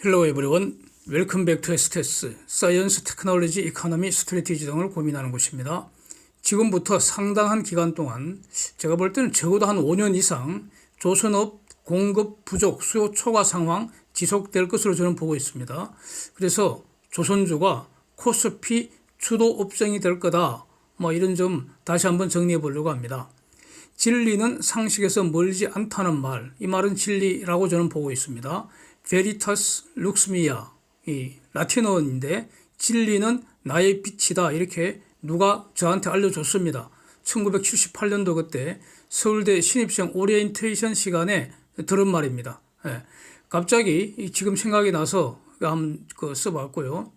Hello everyone. Welcome back to STS, Science, Technology, Economy, Strategy 등을 고민하는 곳입니다. 지금부터 상당한 기간 동안 제가 볼 때는 적어도 한 5년 이상 조선업 공급 부족, 수요 초과 상황 지속될 것으로 저는 보고 있습니다. 그래서 조선주가 코스피 주도 업종이 될 거다. 이런 점 다시 한번 정리해 보려고 합니다. 진리는 상식에서 멀지 않다는 말, 이 말은 진리라고 저는 보고 있습니다. Veritas lux mea, 이 라틴어인데 진리는 나의 빛이다, 이렇게 누가 저한테 알려줬습니다. 1978년도 그때 서울대 신입생 오리엔테이션 시간에 들은 말입니다. 갑자기 지금 생각이 나서 한번 써봤고요.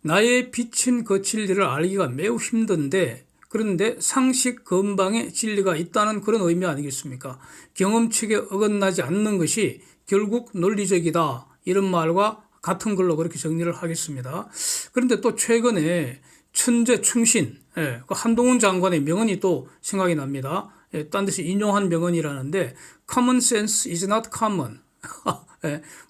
나의 빛인 그 진리를 알기가 매우 힘든데, 그런데 상식 근방에 진리가 있다는 그런 의미 아니겠습니까? 경험칙에 어긋나지 않는 것이 결국 논리적이다, 이런 말과 같은 걸로 그렇게 정리를 하겠습니다. 그런데 또 최근에 천재 충신, 그 한동훈 장관의 명언이 또 생각이 납니다. 딴 데서 인용한 명언이라는데 Common sense is not common.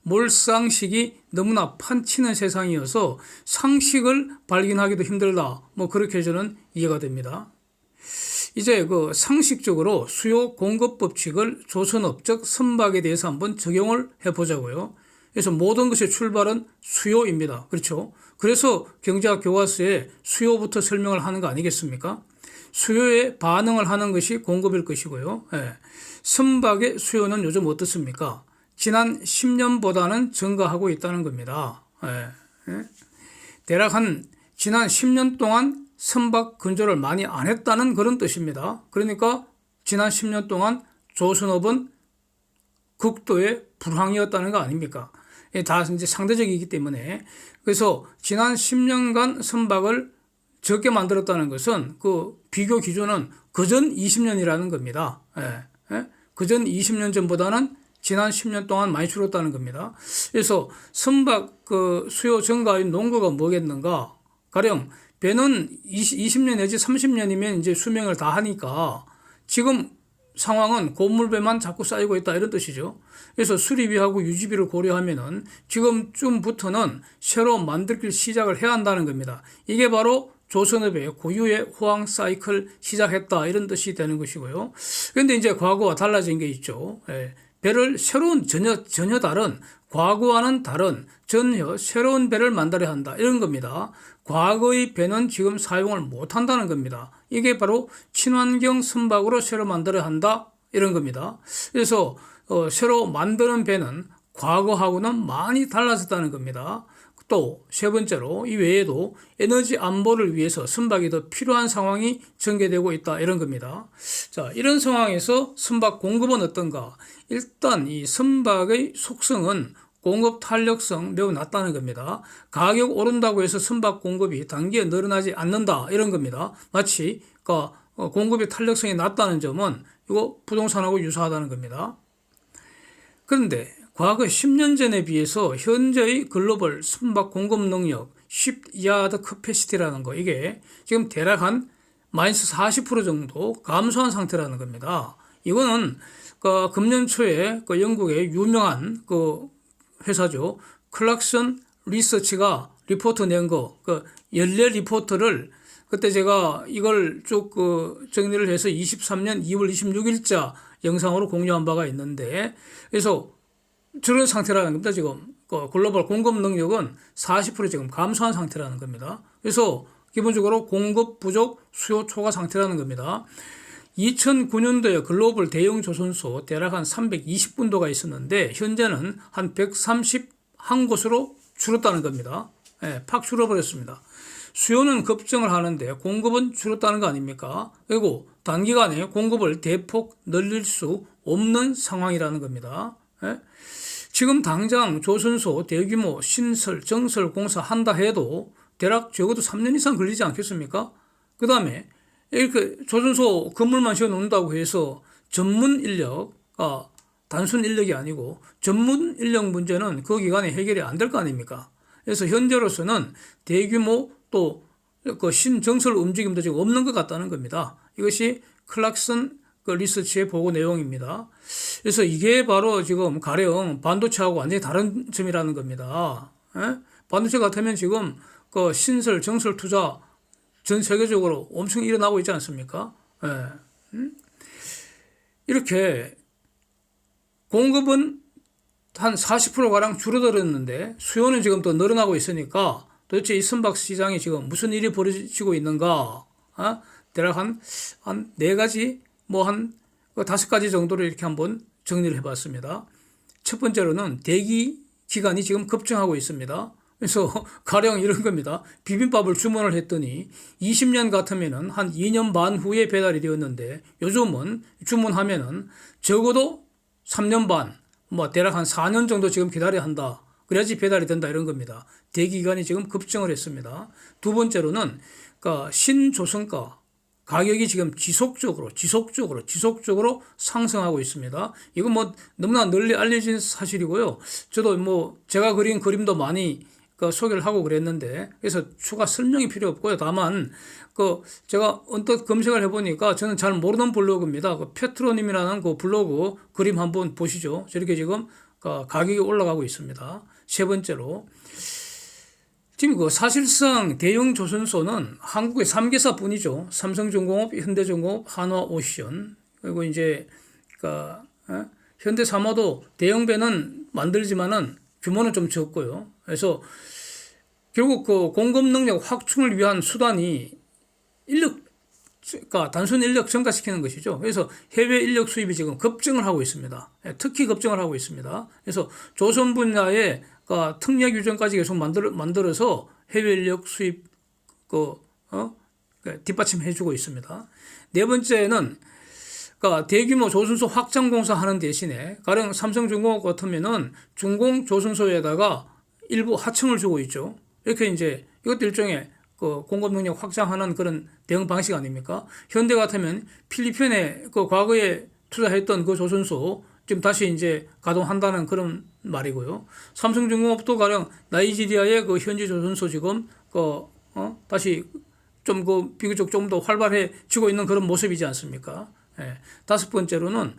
몰상식이 너무나 판치는 세상이어서 상식을 발견하기도 힘들다, 그렇게 저는 이해가 됩니다. 이제 상식적으로 수요 공급 법칙을 조선업, 즉 선박에 대해서 한번 적용을 해보자고요. 그래서 모든 것의 출발은 수요입니다. 그렇죠? 그래서 경제학 교과서에 수요부터 설명을 하는 거 아니겠습니까? 수요에 반응을 하는 것이 공급일 것이고요. 선박의 수요는 요즘 어떻습니까? 지난 10년보다는 증가하고 있다는 겁니다. 대략 지난 10년 동안 선박 건조를 많이 안 했다는 그런 뜻입니다. 그러니까 지난 10년 동안 조선업은 극도의 불황이었다는 거 아닙니까? 다 이제 상대적이기 때문에. 그래서 지난 10년간 선박을 적게 만들었다는 것은 그 비교 기준은 그전 20년이라는 겁니다. 그전 20년 전보다는 지난 10년 동안 많이 줄었다는 겁니다. 그래서 선박 수요 증가인 논거가 뭐겠는가? 가령 배는 20년 내지 30년이면 이제 수명을 다 하니까 지금 상황은 고물배만 자꾸 쌓이고 있다, 이런 뜻이죠. 그래서 수리비하고 유지비를 고려하면은 지금쯤부터는 새로 만들길 시작을 해야 한다는 겁니다. 이게 바로 조선업의 고유의 호황 사이클 시작했다, 이런 뜻이 되는 것이고요. 그런데 이제 과거와 달라진 게 있죠. 배를 새로운 전혀 다른, 과거와는 다른 전혀 새로운 배를 만들어야 한다, 이런 겁니다. 과거의 배는 지금 사용을 못 한다는 겁니다. 이게 바로 친환경 선박으로 새로 만들어야 한다, 이런 겁니다. 그래서 새로 만드는 배는 과거하고는 많이 달라졌다는 겁니다. 또 세 번째로 이 외에도 에너지 안보를 위해서 선박이 더 필요한 상황이 전개되고 있다, 이런 겁니다. 자, 이런 상황에서 선박 공급은 어떤가? 일단 이 선박의 속성은 공급 탄력성 매우 낮다는 겁니다. 가격 오른다고 해서 선박 공급이 단기에 늘어나지 않는다, 이런 겁니다. 마치 공급의 탄력성이 낮다는 점은 이거 부동산하고 유사하다는 겁니다. 그런데 과거 10년 전에 비해서 현재의 글로벌 선박 공급 능력, shipyard capacity라는 거, 이게 지금 대략 한 마이너스 40% 정도 감소한 상태라는 겁니다. 이거는 금년 초에 영국의 유명한 회사죠. 클락슨 리서치가 리포트 낸 거, 연례 리포트를 그때 제가 이걸 쭉 정리를 해서 23년 2월 26일자 영상으로 공유한 바가 있는데, 그래서 저런 상태라는 겁니다. 지금 글로벌 공급 능력은 40% 지금 감소한 상태라는 겁니다. 그래서 기본적으로 공급 부족, 수요 초과 상태라는 겁니다. 2009년도에 글로벌 대형 조선소 대략 한 320군도가 있었는데 현재는 한 131곳으로 줄었다는 겁니다. 팍 줄어버렸습니다. 수요는 급증을 하는데 공급은 줄었다는 거 아닙니까? 그리고 단기간에 공급을 대폭 늘릴 수 없는 상황이라는 겁니다. 지금 당장 조선소 대규모 신설, 정설 공사 한다 해도 대략 적어도 3년 이상 걸리지 않겠습니까? 그 다음에 이렇게 조선소 건물만 지어놓는다고 해서 전문 인력, 단순 인력이 아니고 전문 인력 문제는 그 기간에 해결이 안 될 거 아닙니까? 그래서 현재로서는 대규모 또 신정설 움직임도 지금 없는 것 같다는 겁니다. 이것이 클락슨 그 리서치의 보고 내용입니다. 그래서 이게 바로 지금 가령 반도체하고 완전히 다른 점이라는 겁니다. 예? 반도체 같으면 지금 그 신설, 정설 투자 전 세계적으로 엄청 일어나고 있지 않습니까? 예. 이렇게 공급은 한 40%가량 줄어들었는데 수요는 지금 또 늘어나고 있으니까 도대체 이 선박 시장이 지금 무슨 일이 벌어지고 있는가? 대략 한 네 가지, 한 5가지 정도로 이렇게 한번 정리를 해봤습니다. 첫 번째로는 대기 기간이 지금 급증하고 있습니다. 그래서 가령 이런 겁니다. 비빔밥을 주문을 했더니 20년 같으면은 한 2년 반 후에 배달이 되었는데 요즘은 주문하면은 적어도 3년 반, 대략 한 4년 정도 지금 기다려야 한다. 그래야지 배달이 된다 이런 겁니다. 대기 기간이 지금 급증을 했습니다. 두 번째로는 그러니까 신조선가 가격이 지금 지속적으로 상승하고 있습니다. 이건 너무나 널리 알려진 사실이고요. 저도 제가 그린 그림도 많이 소개를 하고 그랬는데 그래서 추가 설명이 필요 없고요. 다만 제가 언뜻 검색을 해보니까 저는 잘 모르는 블로그입니다. 페트로님이라는 그 블로그 그림 한번 보시죠. 저렇게 지금 가격이 올라가고 있습니다. 세 번째로 지금 사실상 대형 조선소는 한국의 3개사 뿐이죠. 삼성중공업, 현대중공업, 한화오션. 그리고 이제 현대사모도 대형 배는 만들지만은 규모는 좀 적고요. 그래서 결국 공급 능력 확충을 위한 수단이 단순 인력 증가시키는 것이죠. 그래서 해외 인력 수입이 지금 급증을 하고 있습니다. 특히 급증을 하고 있습니다. 그래서 조선 분야의 특례 규정까지 계속 만들어서 해외 인력 수입 뒷받침해주고 있습니다. 네 번째는 대규모 조선소 확장 공사 하는 대신에 가령 삼성중공업 같으면은 중공 조선소에다가 일부 하청을 주고 있죠. 이렇게 이제 이것도 일종의 공급 능력 확장하는 그런 대응 방식 아닙니까? 현대 같으면 필리핀에 과거에 투자했던 그 조선소 지금 다시 이제 가동한다는 그런 말이고요. 삼성중공업도 가령 나이지리아의 현지 조선소 지금 다시 좀 비교적 좀 더 활발해지고 있는 그런 모습이지 않습니까? 예. 다섯 번째로는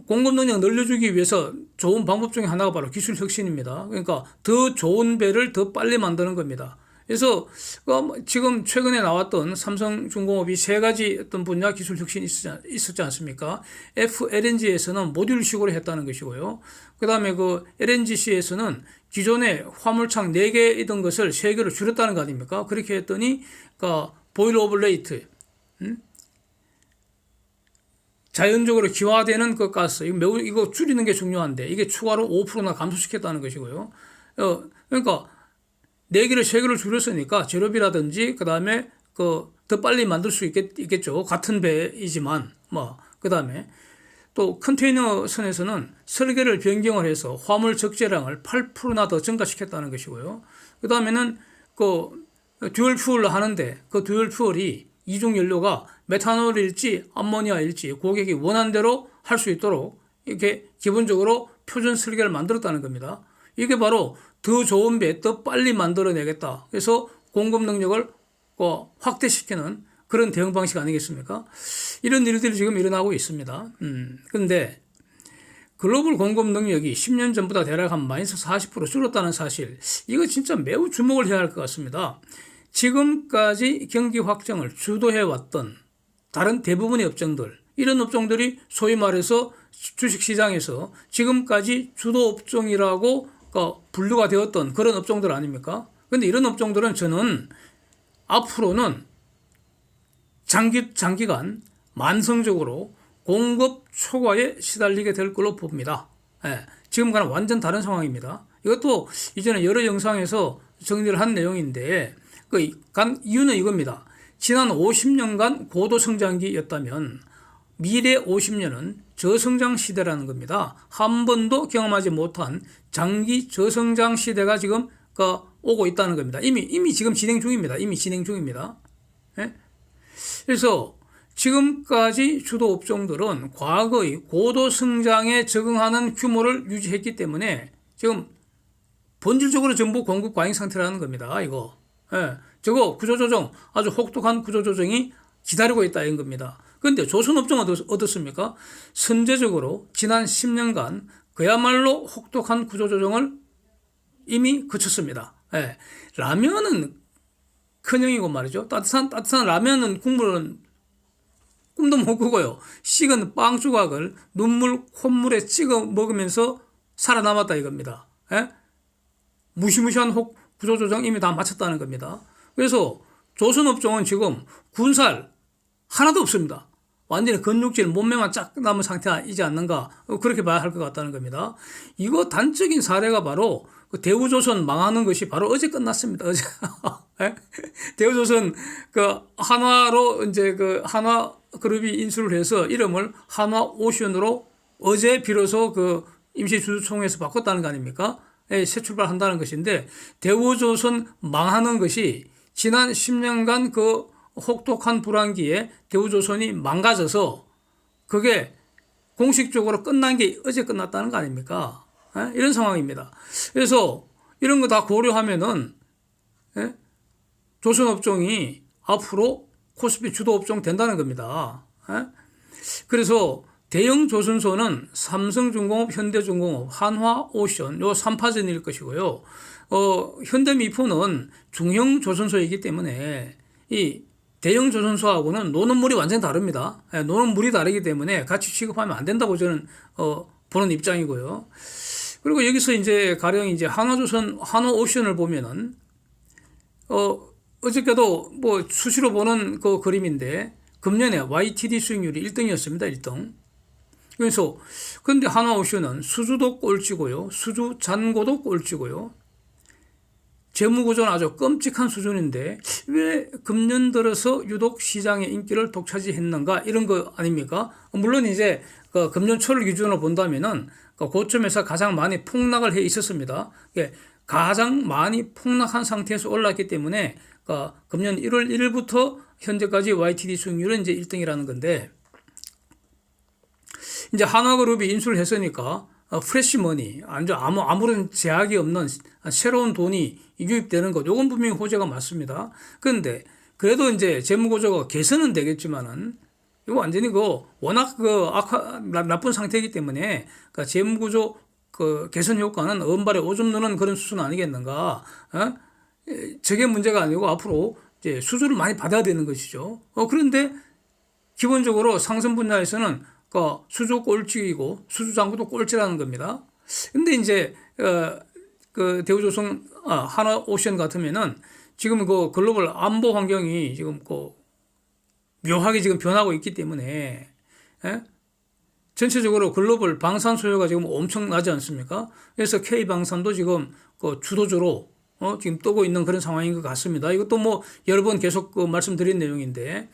공급 능력 늘려주기 위해서 좋은 방법 중에 하나가 바로 기술 혁신입니다. 그러니까 더 좋은 배를 더 빨리 만드는 겁니다. 그래서 지금 최근에 나왔던 삼성중공업이 세 가지 어떤 분야 기술 혁신이 있었지 않습니까? FLNG에서는 모듈식으로 했다는 것이고요. 그 다음에 LNGC에서는 기존에 화물창 4개이던 것을 3개로 줄였다는 거 아닙니까? 그렇게 했더니 보일 오브 레이트, 자연적으로 기화되는 가스, 이거 줄이는 게 중요한데 이게 추가로 5%나 감소시켰다는 것이고요. 그러니까 4개를 3개를 줄였으니까 재료비라든지 그 다음에 더 빨리 만들 수 있겠죠. 같은 배이지만 그 다음에 또 컨테이너 선에서는 설계를 변경을 해서 화물 적재량을 8%나 더 증가시켰다는 것이고요. 그 다음에는 듀얼 퓨얼로 하는데 듀얼 퓨얼이 이중 연료가 메탄올일지 암모니아일지 고객이 원하는 대로 할 수 있도록 이렇게 기본적으로 표준 설계를 만들었다는 겁니다. 이게 바로 더 좋은 배, 더 빨리 만들어내겠다. 그래서 공급 능력을 확대시키는 그런 대응 방식 아니겠습니까? 이런 일들이 지금 일어나고 있습니다. 그런데 글로벌 공급 능력이 10년 전보다 대략 한 마이너스 40% 줄었다는 사실, 이거 진짜 매우 주목을 해야 할 것 같습니다. 지금까지 경기 확장을 주도해왔던 다른 대부분의 업종들, 이런 업종들이 소위 말해서 주식시장에서 지금까지 주도 업종이라고 분류가 되었던 그런 업종들 아닙니까? 그런데 이런 업종들은 저는 앞으로는 장기간 만성적으로 공급 초과에 시달리게 될 걸로 봅니다. 지금과는 완전 다른 상황입니다. 이것도 이전에 여러 영상에서 정리를 한 내용인데 이유는 이겁니다. 지난 50년간 고도 성장기였다면 미래 50년은 저성장 시대라는 겁니다. 한 번도 경험하지 못한 장기 저성장 시대가 지금 오고 있다는 겁니다. 이미 지금 진행 중입니다. 그래서 지금까지 주도 업종들은 과거의 고도 성장에 적응하는 규모를 유지했기 때문에 지금 본질적으로 전부 공급 과잉 상태라는 겁니다. 저거 구조조정, 아주 혹독한 구조조정이 기다리고 있다 이런 겁니다. 그런데 조선업종은 어떻습니까? 선제적으로 지난 10년간 그야말로 혹독한 구조조정을 이미 거쳤습니다. 예. 라면은 큰형이고 말이죠. 따뜻한 라면은 국물은 꿈도 못 꾸고요. 식은 빵 조각을 콧물에 찍어 먹으면서 살아남았다 이겁니다. 예? 무시무시한 구조조정 이미 다 마쳤다는 겁니다. 그래서 조선업종은 지금 군살 하나도 없습니다. 완전히 근육질 몸매만 쫙 남은 상태이지 않는가 그렇게 봐야 할 것 같다는 겁니다. 이거 단적인 사례가 바로 그 대우조선 망하는 것이 바로 어제 끝났습니다. 어제 대우조선 그 한화로 이제 그 한화 그룹이 인수를 해서 이름을 한화오션으로 어제 비로소 그 임시주주총회에서 바꿨다는 거 아닙니까? 새 출발한다는 것인데 대우조선 망하는 것이 지난 10년간 그 혹독한 불황기에 대우조선이 망가져서 그게 공식적으로 끝난 게 어제 끝났다는 거 아닙니까? 이런 상황입니다. 그래서 이런 거 다 고려하면은 조선업종이 앞으로 코스피 주도업종 된다는 겁니다. 그래서 대형 조선소는 삼성중공업, 현대중공업, 한화오션 요 3파전일 것이고요. 현대미포는 중형 조선소이기 때문에 이 대형 조선소하고는 노는 물이 완전히 다릅니다. 노는 물이 다르기 때문에 같이 취급하면 안 된다고 저는 보는 입장이고요. 그리고 여기서 이제 가령 이제 한화조선, 한화오션을 보면은 어저께도 뭐 수시로 보는 그 그림인데 금년에 YTD 수익률이 1등이었습니다. 1등. 그래서 그런데 한화오션은 수주도 꼴찌고요. 수주 잔고도 꼴찌고요. 재무구조는 아주 끔찍한 수준인데 왜 금년 들어서 유독 시장의 인기를 독차지했는가 이런 거 아닙니까? 물론 이제 그 금년 초를 기준으로 본다면은 그 고점에서 가장 많이 폭락을 해 있었습니다. 가장 많이 폭락한 상태에서 올랐기 때문에 금년 1월 1일부터 현재까지 YTD 수익률은 이제 1등이라는 건데 이제 한화그룹이 인수를 했으니까 프레시머니, 아무런 제약이 없는 새로운 돈이 유입되는 것, 요건 분명히 호재가 맞습니다. 그런데 그래도 이제 재무구조가 개선은 되겠지만은 이거 완전히 워낙 나쁜 상태이기 때문에 재무구조 개선 효과는 언발에 오줌 누는 그런 수준 아니겠는가? 저게 문제가 아니고 앞으로 이제 수주를 많이 받아야 되는 것이죠. 그런데 기본적으로 상승 분야에서는 수주 꼴찌이고 수주 잔고도 꼴찌라는 겁니다. 근데 이제 그 대우조선 한화오션 같으면은 지금 그 글로벌 안보 환경이 지금 묘하게 지금 변하고 있기 때문에 전체적으로 글로벌 방산 수요가 지금 엄청나지 않습니까? 그래서 K방산도 지금 주도주로 지금 뜨고 있는 그런 상황인 것 같습니다. 이것도 뭐 여러 번 계속 말씀드린 내용인데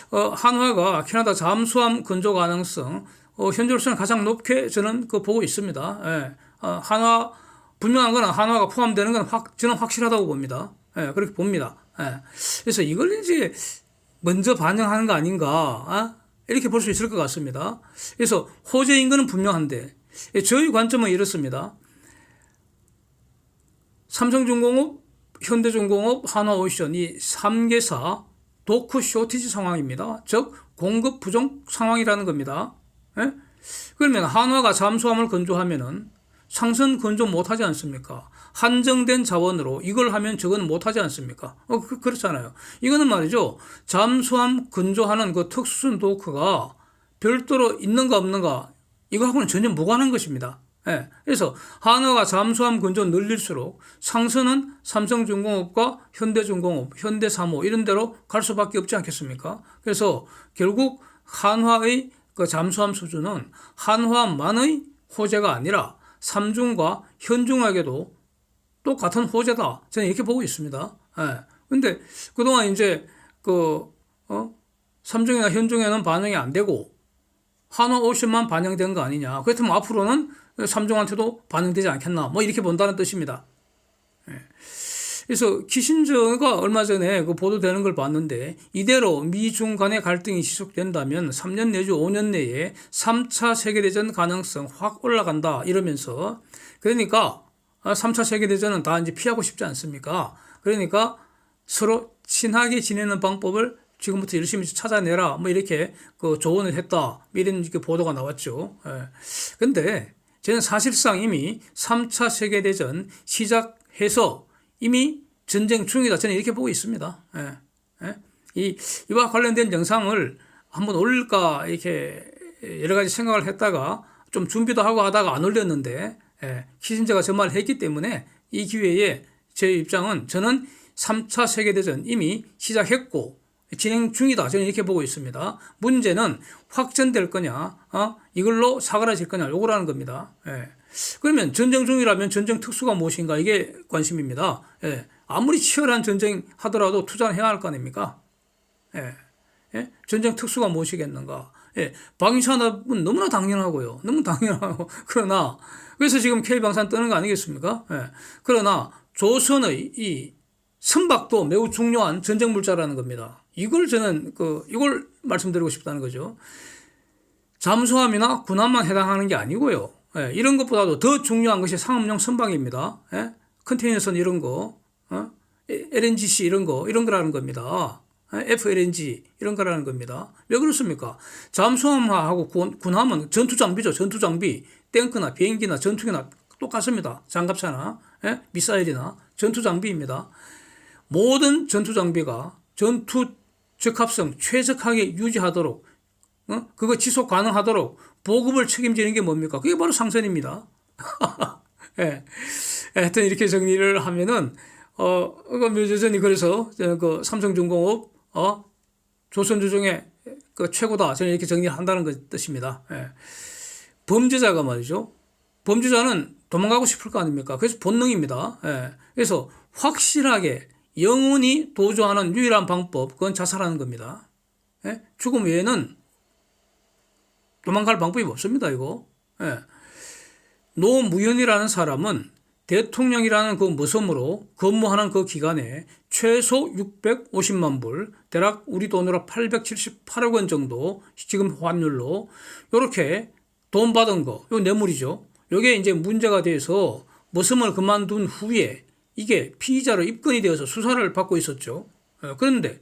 한화가 캐나다 잠수함 건조 가능성 현재로서는 가장 높게 저는 보고 있습니다. 한화 분명한 건 한화가 포함되는 건 저는 확실하다고 봅니다. 그렇게 봅니다. 그래서 이걸 이제 먼저 반영하는 거 아닌가 이렇게 볼 수 있을 것 같습니다. 그래서 호재인 거는 분명한데 저희 관점은 이렇습니다. 삼성중공업, 현대중공업, 한화오션 이 3개사 도크 쇼티지 상황입니다. 즉 공급 부족 상황이라는 겁니다. 그러면 한화가 잠수함을 건조하면은 상선 건조 못하지 않습니까? 한정된 자원으로 이걸 하면 저건 못하지 않습니까? 그렇잖아요. 이거는 말이죠. 잠수함 건조하는 그 특수선 도크가 별도로 있는가 없는가 이거하고는 전혀 무관한 것입니다. 그래서 한화가 잠수함 건조 늘릴수록 상선은 삼성중공업과 현대중공업, 현대사모 이런 데로 갈 수밖에 없지 않겠습니까? 그래서 결국 한화의 그 잠수함 수준은 한화만의 호재가 아니라 삼중과 현중에게도 똑같은 호재다. 저는 이렇게 보고 있습니다. 근데 그동안 이제 삼중이나 현중에는 반영이 안 되고 한화오션만 반영된 거 아니냐. 그렇다면 앞으로는 삼중한테도 반영되지 않겠나. 뭐 이렇게 본다는 뜻입니다. 그래서 키신저가 얼마 전에 보도되는 걸 봤는데 이대로 미중 간의 갈등이 지속된다면 3년 내지 5년 내에 3차 세계대전 가능성 확 올라간다 이러면서 그러니까 3차 세계대전은 다 이제 피하고 싶지 않습니까? 그러니까 서로 친하게 지내는 방법을 지금부터 열심히 찾아내라 뭐 이렇게 그 조언을 했다 이런 이렇게 보도가 나왔죠. 예. 근데 저는 사실상 이미 3차 세계대전 시작해서 이미 전쟁 중이다 저는 이렇게 보고 있습니다. 예. 예. 이와 관련된 영상을 한번 올릴까 이렇게 여러 가지 생각을 했다가 좀 준비도 하고 하다가 안 올렸는데 키신저가 저 말을 했기 때문에 이 기회에 제 입장은 저는 3차 세계대전 이미 시작했고 진행 중이다 저는 이렇게 보고 있습니다. 문제는 확전될 거냐 이걸로 사그라질 거냐 요거라는 겁니다. 그러면 전쟁 중이라면 전쟁 특수가 무엇인가 이게 관심입니다. 아무리 치열한 전쟁 하더라도 투자는 해야 할 거 아닙니까? 전쟁 특수가 무엇이겠는가? 방위산업은 너무나 당연하고요. 너무 당연하고. 그러나, 그래서 지금 K방산 뜨는 거 아니겠습니까? 그러나, 조선의 이 선박도 매우 중요한 전쟁 물자라는 겁니다. 이걸 저는, 이걸 말씀드리고 싶다는 거죠. 잠수함이나 군함만 해당하는 게 아니고요. 이런 것보다도 더 중요한 것이 상업용 선박입니다. 컨테이너선 이런 거, LNGC 이런 거라는 겁니다. FLNG 이런 거라는 겁니다. 왜 그렇습니까? 잠수함하고 군함은 전투 장비죠. 전투 장비. 탱크나 비행기나 전투기나 똑같습니다. 장갑차나 미사일이나 전투 장비입니다. 모든 전투 장비가 전투 적합성 최적하게 유지하도록 그거 지속 가능하도록 보급을 책임지는 게 뭡니까? 그게 바로 상선입니다. 하여튼 이렇게 정리를 하면은 여전히 그래서 저는 그 삼성중공업 조선주중의 그 최고다. 저는 이렇게 정리를 한다는 뜻입니다. 범죄자가 말이죠. 범죄자는 도망가고 싶을 거 아닙니까? 그래서 본능입니다. 그래서 확실하게 영원히 도주하는 유일한 방법, 그건 자살하는 겁니다. 죽음 외에는 도망갈 방법이 없습니다, 이거. 노무현이라는 사람은 대통령이라는 그 모섬으로 근무하는 그 기간에 최소 650만 불, 대략 우리 돈으로 878억 원 정도 지금 환율로 이렇게 돈 받은 거, 요 뇌물이죠. 요게 이제 문제가 돼서 모섬을 그만둔 후에 이게 피의자로 입건이 되어서 수사를 받고 있었죠. 그런데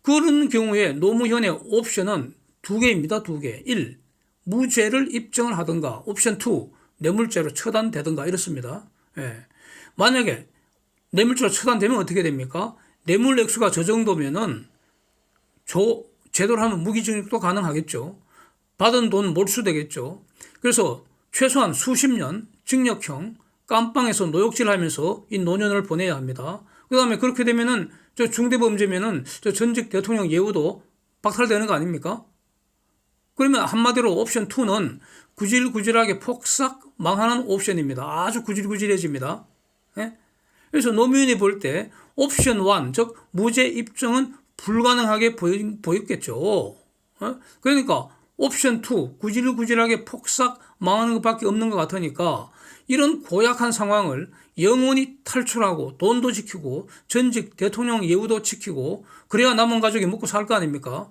그런 경우에 노무현의 옵션은 두 개입니다. 두 개. 1. 무죄를 입증을 하든가 옵션 2. 뇌물죄로 처단되든가 이렇습니다. 만약에 뇌물죄로 처단되면 어떻게 됩니까? 뇌물 액수가 저 정도면은 제도로 하면 무기징역도 가능하겠죠. 받은 돈 몰수되겠죠. 그래서 최소한 수십 년 징역형 깜빵에서 노역질하면서 이 노년을 보내야 합니다. 그 다음에 그렇게 되면은 저 중대범죄면은 저 전직 대통령 예우도 박탈되는 거 아닙니까? 그러면 한마디로 옵션 2는 구질구질하게 폭삭 망하는 옵션입니다. 아주 구질구질해집니다. 그래서 노무현이 볼 때 옵션 1, 즉 무죄 입증은 불가능하게 보였겠죠. 그러니까 옵션 2, 구질구질하게 폭삭 망하는 것밖에 없는 것 같으니까 이런 고약한 상황을 영원히 탈출하고 돈도 지키고 전직 대통령 예우도 지키고 그래야 남은 가족이 먹고 살 거 아닙니까?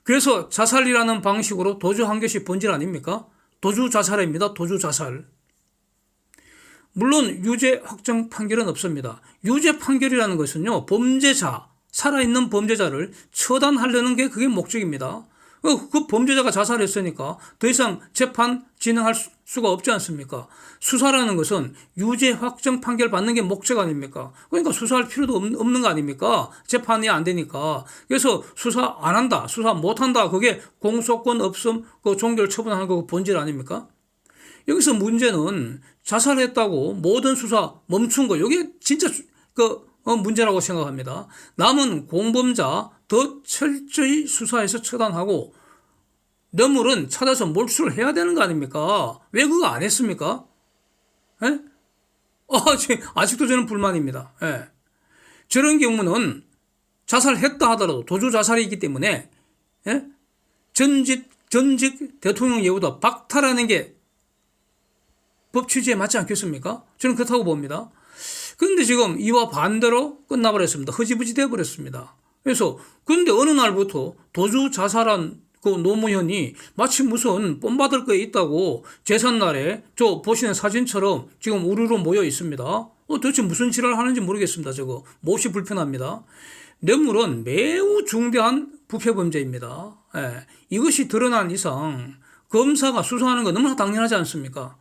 그래서 자살이라는 방식으로 도주한 것이 본질 아닙니까? 도주 자살입니다. 도주 자살. 물론 유죄 확정 판결은 없습니다. 유죄 판결이라는 것은요, 범죄자, 살아있는 범죄자를 처단하려는 게 그게 목적입니다. 그 범죄자가 자살했으니까 더 이상 재판 진행할 수가 없지 않습니까? 수사라는 것은 유죄 확정 판결 받는 게 목적 아닙니까? 그러니까 수사할 필요도 없는 거 아닙니까? 재판이 안 되니까. 그래서 수사 안 한다, 수사 못 한다. 그게 공소권 없음, 그 종결 처분하는 거 본질 아닙니까? 여기서 문제는 자살했다고 모든 수사 멈춘 거, 이게 진짜 문제라고 생각합니다. 남은 공범자 더 철저히 수사해서 처단하고 뇌물은 찾아서 몰수를 해야 되는 거 아닙니까? 왜 그거 안 했습니까? 아직도 저는 불만입니다. 저런 경우는 자살했다 하더라도 도주 자살이기 때문에 전직 대통령 예우도 박탈하는 게 법 취지에 맞지 않겠습니까? 저는 그렇다고 봅니다. 그런데 지금 이와 반대로 끝나버렸습니다. 흐지부지 돼버렸습니다. 그래서 그런데 어느 날부터 도주 자살한 그 노무현이 마치 무슨 본받을 거 있다고 제삿날에 저 보시는 사진처럼 지금 우르르 모여 있습니다. 도대체 무슨 지랄 하는지 모르겠습니다. 저거 몹시 불편합니다. 뇌물은 매우 중대한 부패 범죄입니다. 예, 이것이 드러난 이상 검사가 수사하는 건 너무나 당연하지 않습니까?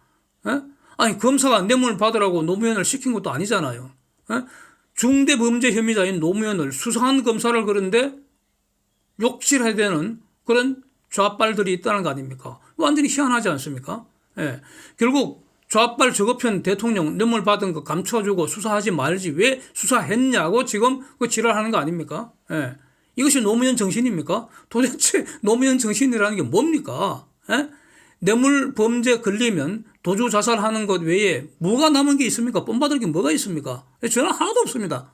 예? 아니 검사가 뇌물 받으라고 노무현을 시킨 것도 아니잖아요. 예? 중대 범죄 혐의자인 노무현을 수사한 검사를 그런데 욕실해야 되는 그런 좌빨들이 있다는 거 아닙니까? 완전히 희한하지 않습니까? 예. 결국 좌빨 저거편 대통령 뇌물 받은 거 감춰주고 수사하지 말지 왜 수사했냐고 지금 그 지랄하는 거 아닙니까? 예. 이것이 노무현 정신입니까? 도대체 노무현 정신이라는 게 뭡니까? 예? 뇌물 범죄 걸리면 도주 자살하는 것 외에 뭐가 남은 게 있습니까? 본받을 게 뭐가 있습니까? 저는 하나도 없습니다.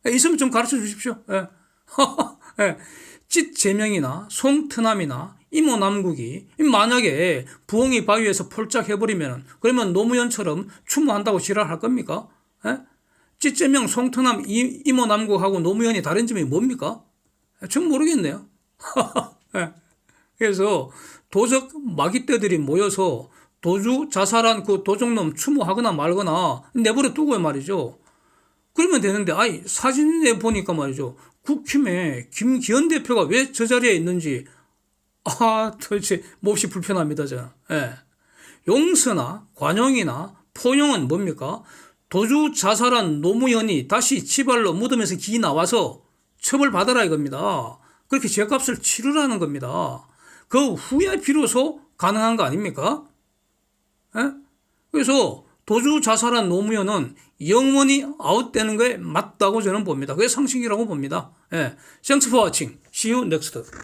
예, 있으면 좀 가르쳐 주십시오. 예. 예. 찢제명이나 송트남이나 이모남국이 만약에 부엉이 바위에서 폴짝 해버리면 그러면 노무현처럼 추모한다고 지랄할 겁니까? 예? 찢제명, 송트남, 이모남국하고 노무현이 다른 점이 뭡니까? 전 모르겠네요. 예. 그래서 도적 마귀떼들이 모여서 도주 자살한 그 도적놈 추모하거나 말거나 내버려 두고 말이죠. 그러면 되는데, 아이, 사진에 보니까 말이죠. 국힘에 김기현 대표가 왜 저 자리에 있는지, 도대체 몹시 불편합니다, 저는. 예. 용서나 관용이나 포용은 뭡니까? 도주 자살한 노무현이 다시 지발로 무덤에서 기 나와서 처벌받아라 이겁니다. 그렇게 죄값을 치르라는 겁니다. 그 후에 비로소 가능한 거 아닙니까? 예? 그래서 도주 자살한 노무현은 영원히 아웃되는 게 맞다고 저는 봅니다. 그게 상식이라고 봅니다. 예. Thanks for watching. See you next.